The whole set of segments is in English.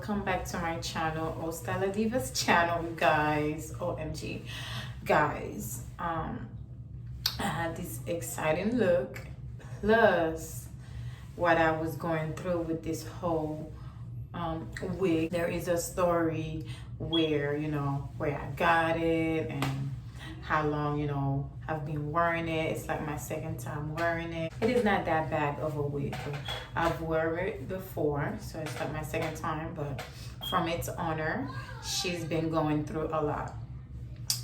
welcome back to my channel, Ostella Divas channel, guys. OMG, guys. I had this exciting look, plus what I was going through with this whole wig. There is a story where, where I got it and how long, I've been wearing it. It's like my second time wearing it. It is not that bad of a wig. I've worn it before, so it's like my second time, but from its owner, she's been going through a lot.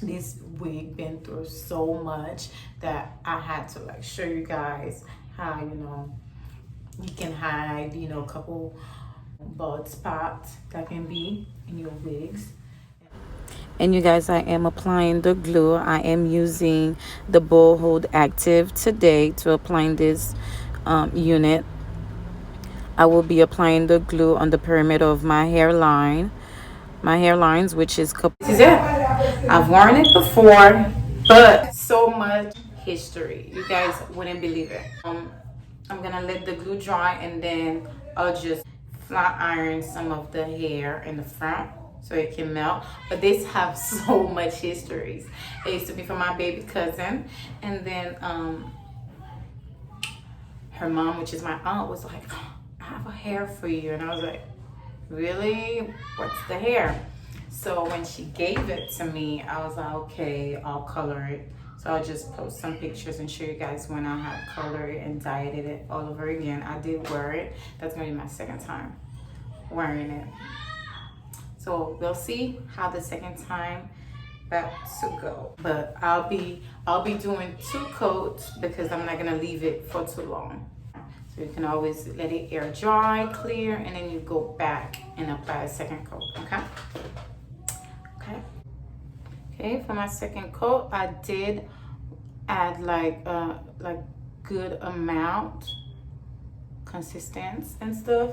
This wig been through so much that I had to like show you guys how, you can hide, a couple bald spots that can be in your wigs. And you guys, I am applying the glue. I am using the Bold Hold Active today to apply this unit. I will be applying the glue on the perimeter of my hairlines, which is this is it. I've worn it before, but so much history. You guys wouldn't believe it. I'm gonna let the glue dry and then I'll just flat iron some of the hair in the front so it can melt. But these have so much histories. It used to be from my baby cousin, and then her mom, which is my aunt, was like, oh, I have a hair for you. And I was like, really? What's the hair? So when she gave it to me, I was like, okay, I'll color it. So I'll just post some pictures and show you guys when I had colored it and dyed it all over again. I did wear it. That's gonna be my second time wearing it. So we'll see how the second time that's to go. But I'll be doing 2 coats because I'm not gonna leave it for too long. So you can always let it air dry, clear, and then you go back and apply a second coat, okay? Okay, for my second coat, I did add like good amount, consistency and stuff.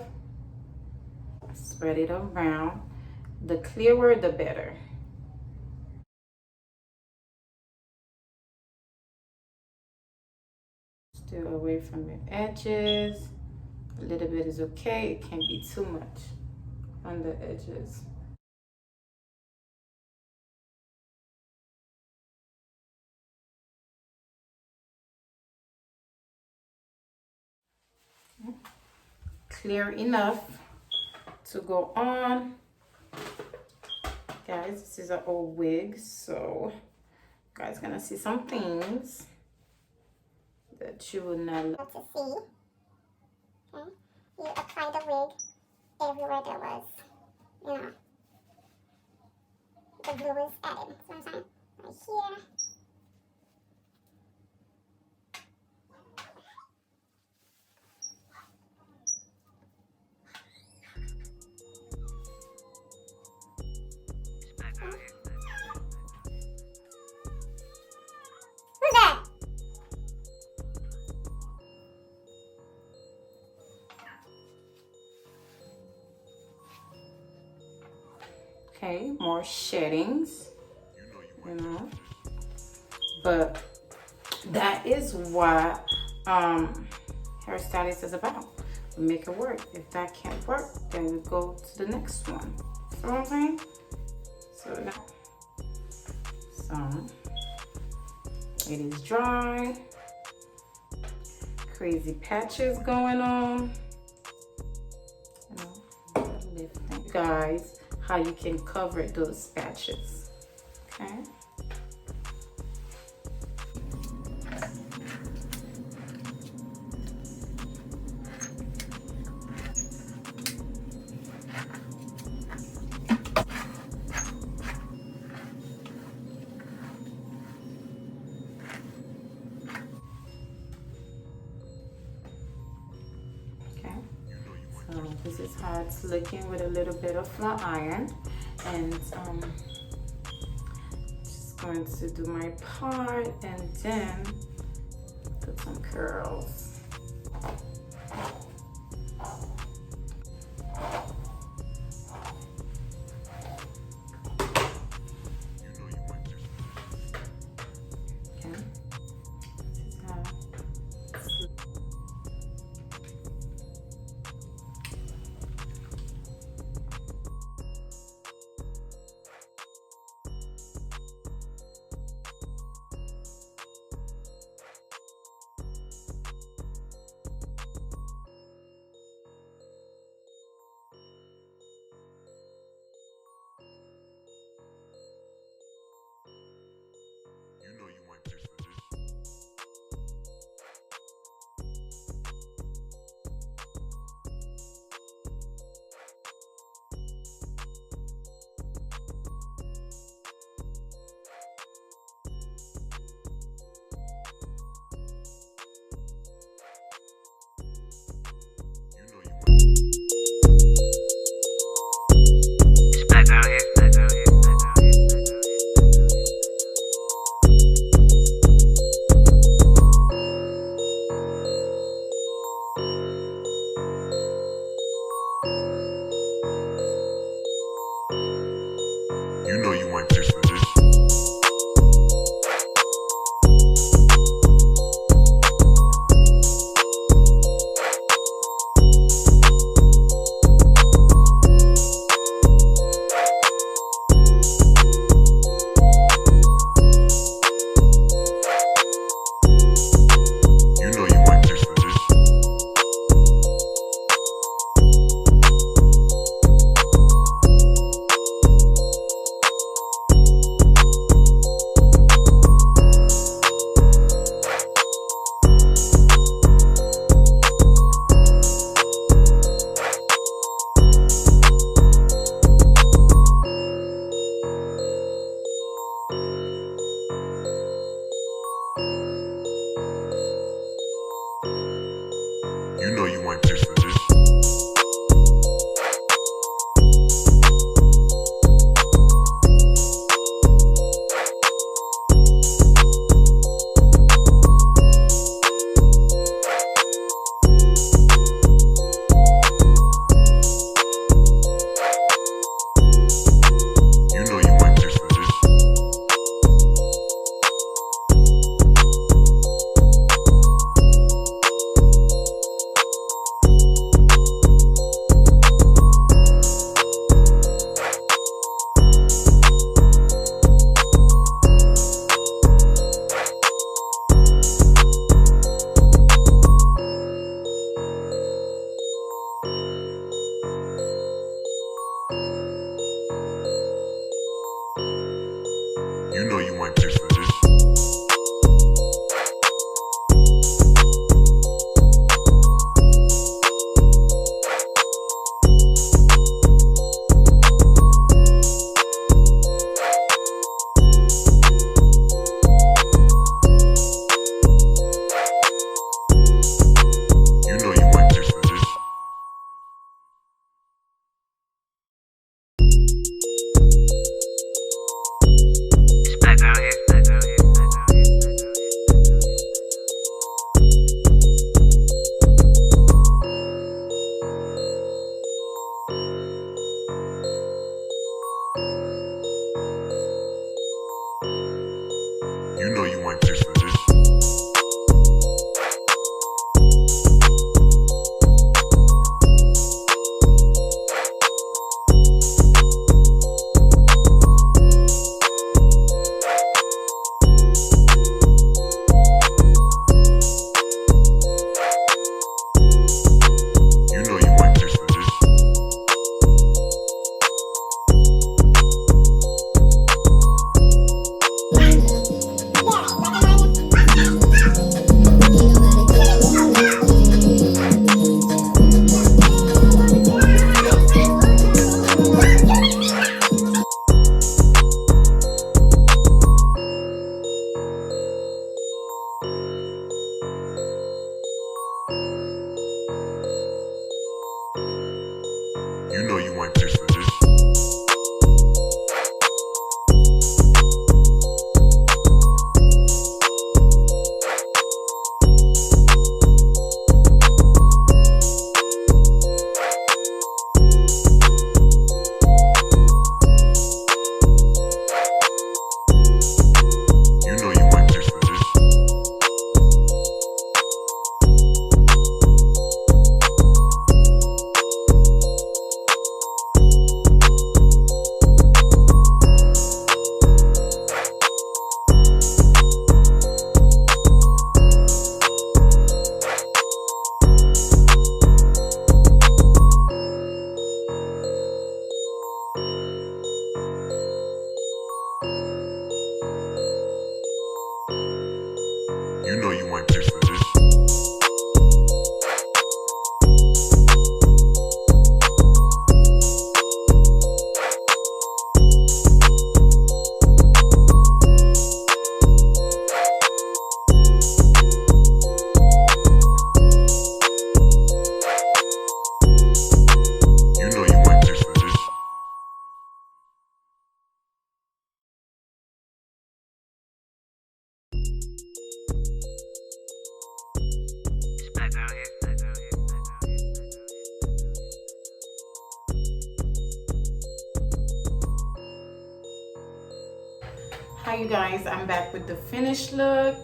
Spread it around. The clearer, the better. Still away from your edges. A little bit is okay. It can't be too much on the edges. Clear enough to go on. Guys, this is an old wig, so you guys gonna see some things that you would not love to see. Okay, you apply the wig everywhere there was, the glue was added. So I'm saying right here. Who's that? Okay, more sheddings, but that is what hairstylist is about. We make it work. If that can't work, then we go to the next one. See what I'm saying? So now, it is dry. Crazy patches going on. Lifting. Guys, how you can cover those patches. Okay. So this is how it's looking with a little bit of flat iron, and just going to do my part and then put some curls. Hi you guys, I'm back with the finished look.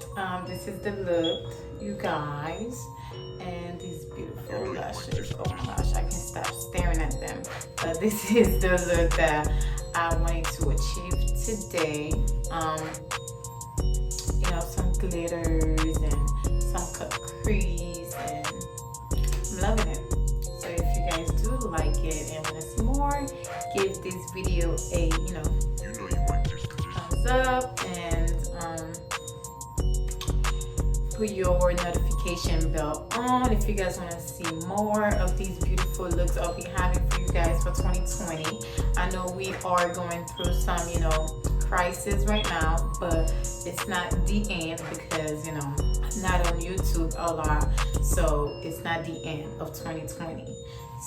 This is the look, you guys, and these beautiful lashes. Oh my gosh, I can't stop staring at them. But this is the look that I wanted to achieve today. You know, some glitters and some cut crease, and I'm loving it. So if you guys do like it and want to see more, give this video a thumbs up, and put your notification bell on if you guys want to see more of these beautiful looks I'll be having for you guys for 2020. I know we are going through some crisis right now, but it's not the end, because I'm not on YouTube a lot, so it's not the end of 2020.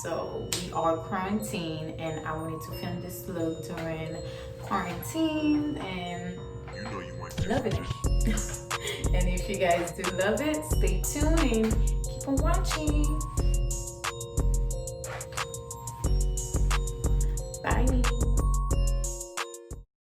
So we are quarantined, and I wanted to film this look during quarantine, and loving it. And if you guys do love it, stay tuned and keep on watching.